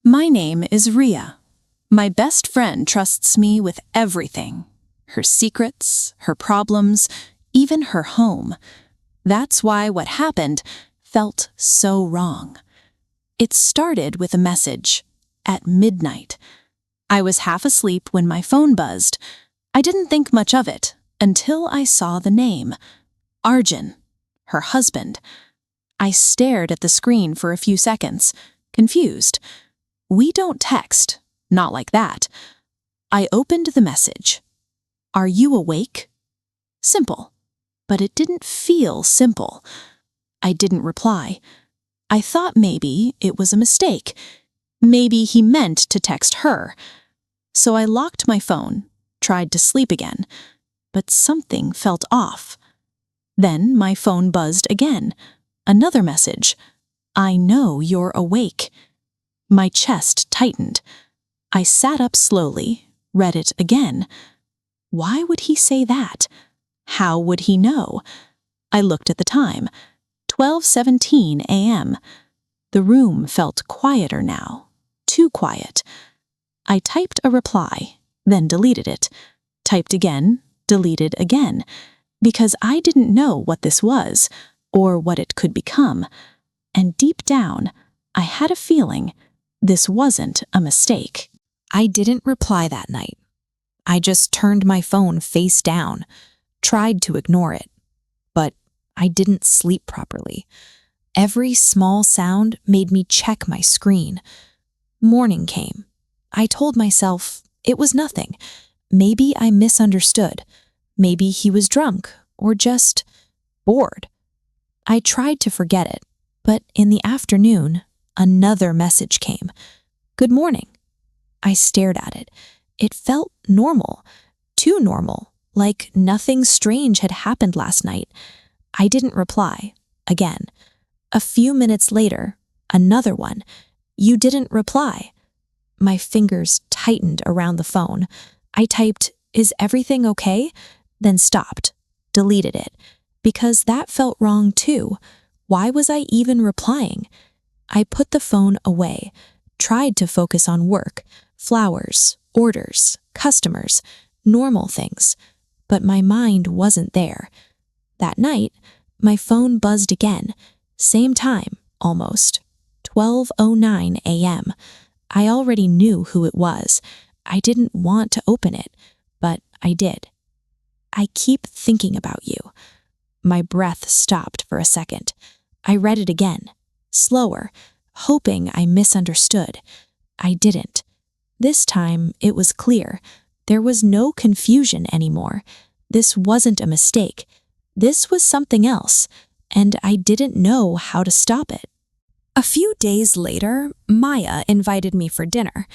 My name is Riya. My best friend trusts me with everything. Her secrets, her problems, even her home. That's why what happened felt so wrong. It started with a message. At midnight. I was half asleep when my phone buzzed. I didn't think much of it until I saw the name. Arjun, her husband. I stared at the screen for a few seconds, confused. We don't text, not like that. I opened the message. Are you awake? Simple, but it didn't feel simple. I didn't reply. I thought maybe it was a mistake. Maybe he meant to text her. So I locked my phone, tried to sleep again, but something felt off. Then my phone buzzed again. Another message. I know you're awake. My chest tightened. I sat up slowly, read it again. Why would he say that? How would he know? I looked at the time. 12:17 a.m. The room felt quieter now. Too quiet. I typed a reply, then deleted it. Typed again, deleted again. Because I didn't know what this was, or what it could become. And deep down, I had a feeling this wasn't a mistake. I didn't reply that night. I just turned my phone face down, tried to ignore it. But I didn't sleep properly. Every small sound made me check my screen. Morning came. I told myself it was nothing. Maybe I misunderstood. Maybe he was drunk or just bored. I tried to forget it, but in the afternoon, another message came. Good morning. I stared at it. It felt normal, too normal, like nothing strange had happened last night. I didn't reply. Again. A few minutes later, another one. You didn't reply. My fingers tightened around the phone. I typed, "Is everything okay?" Then stopped, deleted it, because that felt wrong too. Why was I even replying? I put the phone away, tried to focus on work, flowers, orders, customers, normal things, but my mind wasn't there. That night, my phone buzzed again, same time, almost, 12:09 a.m. I already knew who it was. I didn't want to open it, but I did. I keep thinking about you. My breath stopped for a second. I read it again, slower, hoping I misunderstood. I didn't. This time, it was clear. There was no confusion anymore. This wasn't a mistake. This was something else, and I didn't know how to stop it. A few days later, Maya invited me for dinner.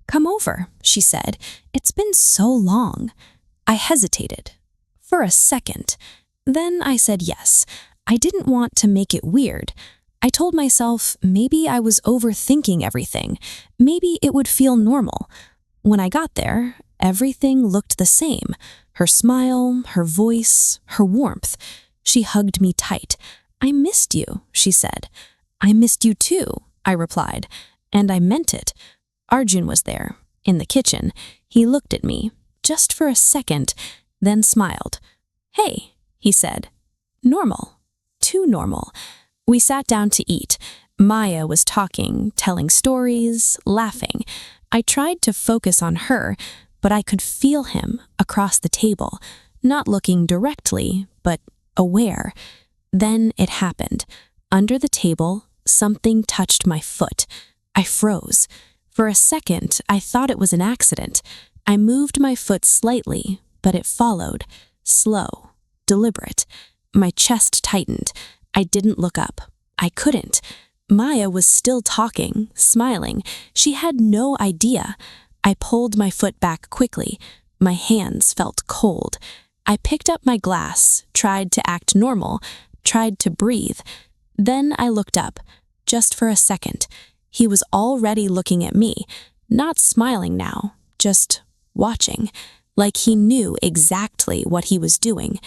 Come over, she said. It's been so long. I hesitated. For a second. Then I said yes. I didn't want to make it weird. I told myself maybe I was overthinking everything. Maybe it would feel normal. When I got there, everything looked the same. Her smile, her voice, her warmth. She hugged me tight. I missed you, she said. I missed you too, I replied, and I meant it. Arjun was there, in the kitchen. He looked at me, just for a second, then smiled. Hey, he said. Normal. Too normal. We sat down to eat. Maya was talking, telling stories, laughing. I tried to focus on her, but I could feel him across the table, not looking directly, but aware. Then it happened. Under the table, something touched my foot. I froze. For a second, I thought it was an accident. I moved my foot slightly, but it followed. Slow, deliberate. My chest tightened. I didn't look up. I couldn't. Maya was still talking, smiling. She had no idea. I pulled my foot back quickly. My hands felt cold. I picked up my glass, tried to act normal, tried to breathe. Then I looked up, just for a second. He was already looking at me, not smiling now, just watching, like he knew exactly what he was doing.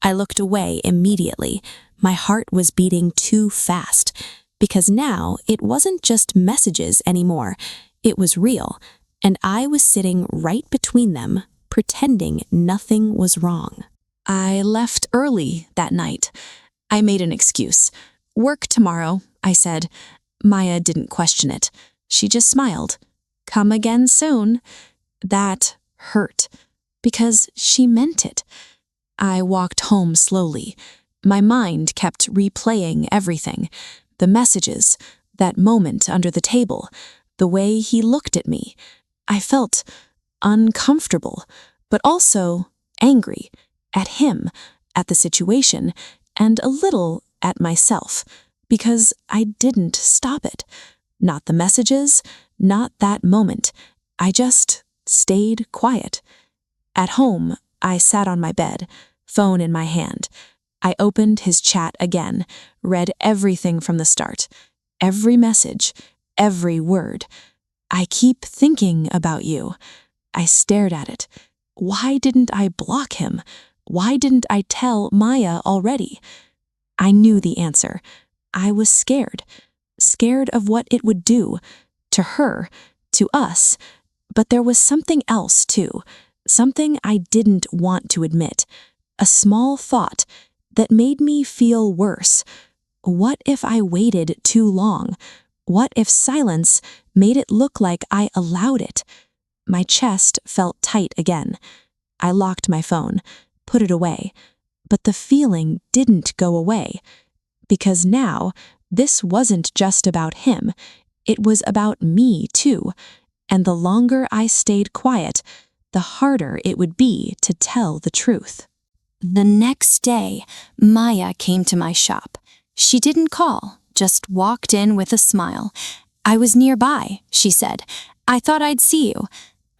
I looked away immediately. My heart was beating too fast, because now it wasn't just messages anymore. It was real, and I was sitting right between them, pretending nothing was wrong. I left early that night. I made an excuse. Work tomorrow, I said. Maya didn't question it. She just smiled. Come again soon. That hurt, because she meant it. I walked home slowly. My mind kept replaying everything. The messages, that moment under the table, the way he looked at me. I felt uncomfortable, but also angry at him, at the situation, and a little at myself, because I didn't stop it. Not the messages, not that moment. I just stayed quiet. At home, I sat on my bed, phone in my hand. I opened his chat again, read everything from the start. Every message, every word. I keep thinking about you. I stared at it. Why didn't I block him? Why didn't I tell Maya already? I knew the answer. I was scared. Scared of what it would do. To her, to us. But there was something else, too. Something I didn't want to admit. A small thought that made me feel worse. What if I waited too long? What if silence made it look like I allowed it? My chest felt tight again. I locked my phone, put it away. But the feeling didn't go away. Because now, this wasn't just about him. It was about me, too. And the longer I stayed quiet, the harder it would be to tell the truth. The next day, Maya came to my shop. She didn't call, just walked in with a smile. I was nearby, she said. I thought I'd see you.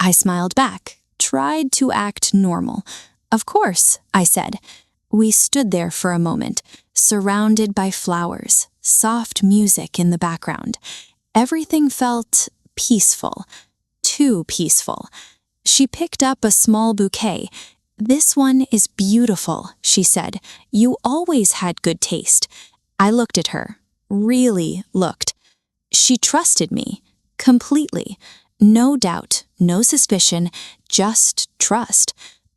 I smiled back, tried to act normal. Of course, I said. We stood there for a moment, surrounded by flowers, soft music in the background. Everything felt peaceful, too peaceful. She picked up a small bouquet. This one is beautiful, she said. You always had good taste. I looked at her, really looked. She trusted me, completely. No doubt, no suspicion, just trust.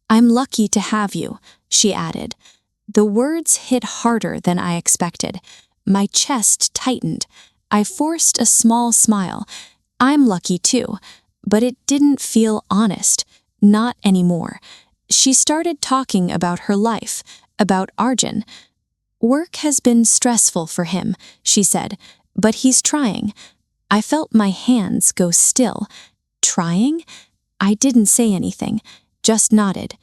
I'm lucky to have you, she added. The words hit harder than I expected. My chest tightened. I forced a small smile. I'm lucky too, but it didn't feel honest. Not anymore. She started talking about her life, about Arjun. Work has been stressful for him, she said, but he's trying. I felt my hands go still. Trying? I didn't say anything, just nodded.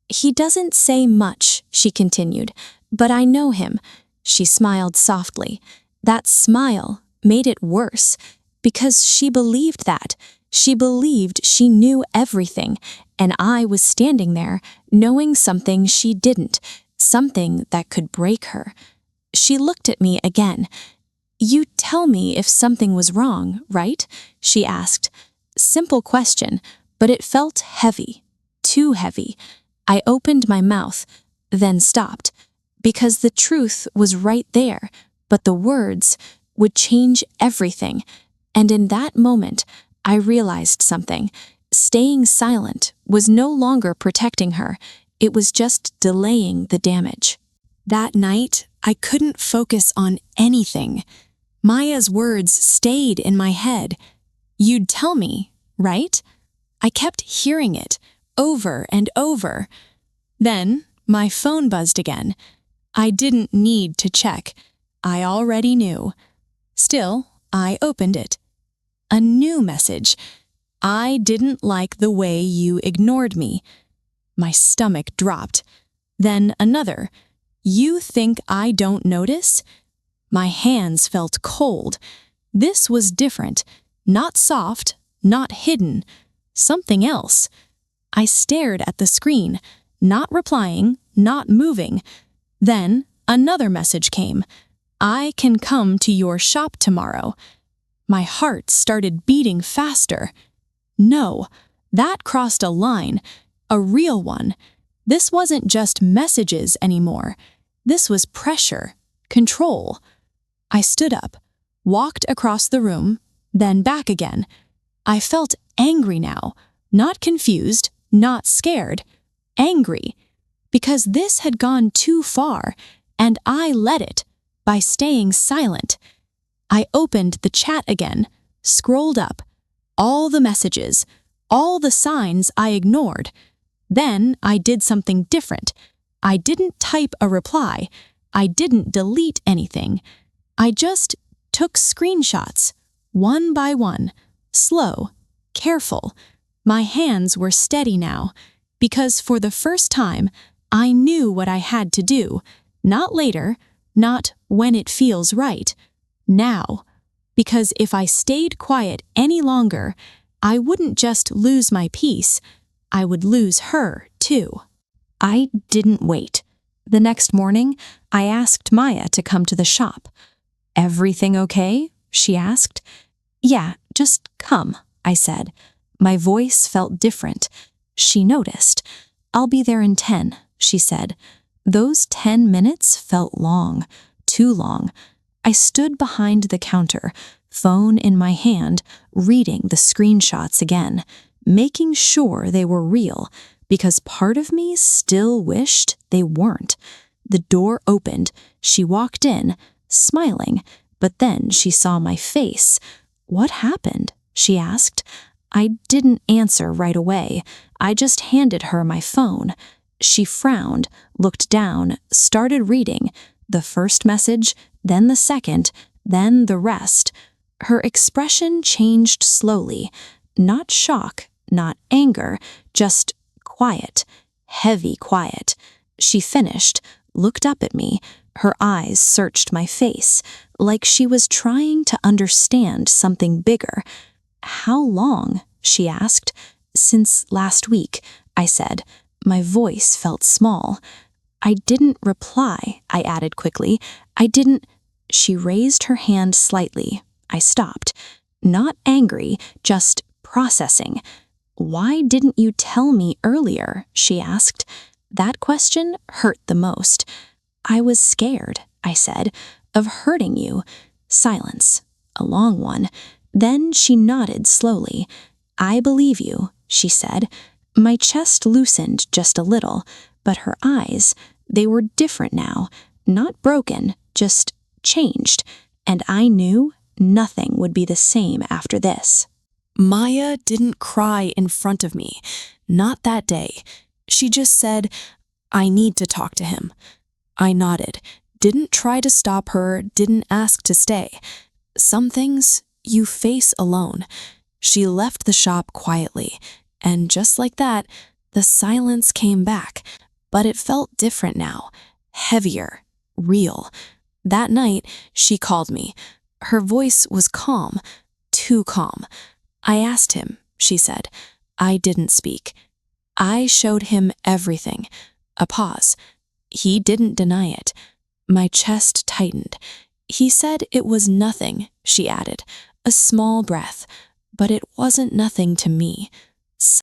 He doesn't say much, she continued, but I know him. She smiled softly. That smile made it worse, because she believed that. She believed she knew everything, and I was standing there, knowing something she didn't, something that could break her. She looked at me again. You'd tell me if something was wrong, right? She asked. Simple question, but it felt heavy, too heavy. I opened my mouth, then stopped, because the truth was right there, but the words would change everything. And in that moment, I realized something. Staying silent was no longer protecting her. It was just delaying the damage. That night, I couldn't focus on anything. Maya's words stayed in my head. You'd tell me, right? I kept hearing it, over and over. Then, my phone buzzed again. I didn't need to check. I already knew. Still, I opened it. A new message. I didn't like the way you ignored me. My stomach dropped. Then another. You think I don't notice? My hands felt cold. This was different. Not soft, not hidden. Something else. I stared at the screen, not replying, not moving. Then another message came. I can come to your shop tomorrow. My heart started beating faster. No, that crossed a line, a real one. This wasn't just messages anymore. This was pressure, control. I stood up, walked across the room, then back again. I felt angry now, not confused, not scared, angry, because this had gone too far, and I let it by staying silent. I opened the chat again, scrolled up, all the messages, all the signs I ignored. Then I did something different. I didn't type a reply. I didn't delete anything. I just took screenshots, one by one, slow, careful. My hands were steady now, because for the first time, I knew what I had to do, not later, not when it feels right, now. Because if I stayed quiet any longer, I wouldn't just lose my peace, I would lose her, too. I didn't wait. The next morning, I asked Maya to come to the shop. "Everything okay?" she asked. "Yeah, just come," I said. My voice felt different. She noticed. "I'll be there in 10, she said. Those 10 minutes felt long, too long. I stood behind the counter, phone in my hand, reading the screenshots again, making sure they were real, because part of me still wished they weren't. The door opened. She walked in, smiling, but then she saw my face. "What happened?" she asked. I didn't answer right away. I just handed her my phone. She frowned, looked down, started reading. The first message, then the second, then the rest. Her expression changed slowly. Not shock, not anger, just quiet, heavy quiet. She finished, looked up at me. Her eyes searched my face, like she was trying to understand something bigger. "How long?" she asked. "Since last week," I said. My voice felt small. "I didn't reply," I added quickly. "I didn't—" She raised her hand slightly. I stopped. Not angry, just processing. "Why didn't you tell me earlier?" she asked. That question hurt the most. "I was scared," I said, "of hurting you." Silence. A long one. Then she nodded slowly. "I believe you," she said. My chest loosened just a little, but her eyes, they were different now. Not broken, just changed. And I knew nothing would be the same after this. Maya didn't cry in front of me. Not that day. She just said, "I need to talk to him." I nodded. Didn't try to stop her, didn't ask to stay. Some things you face alone. She left the shop quietly, and just like that, the silence came back, but it felt different now, heavier, real. That night, she called me. Her voice was calm, too calm. "I asked him," she said. I didn't speak. I showed him everything. A pause. He didn't deny it. My chest tightened. "He said it was nothing," she added. "A small breath. But it wasn't nothing to me."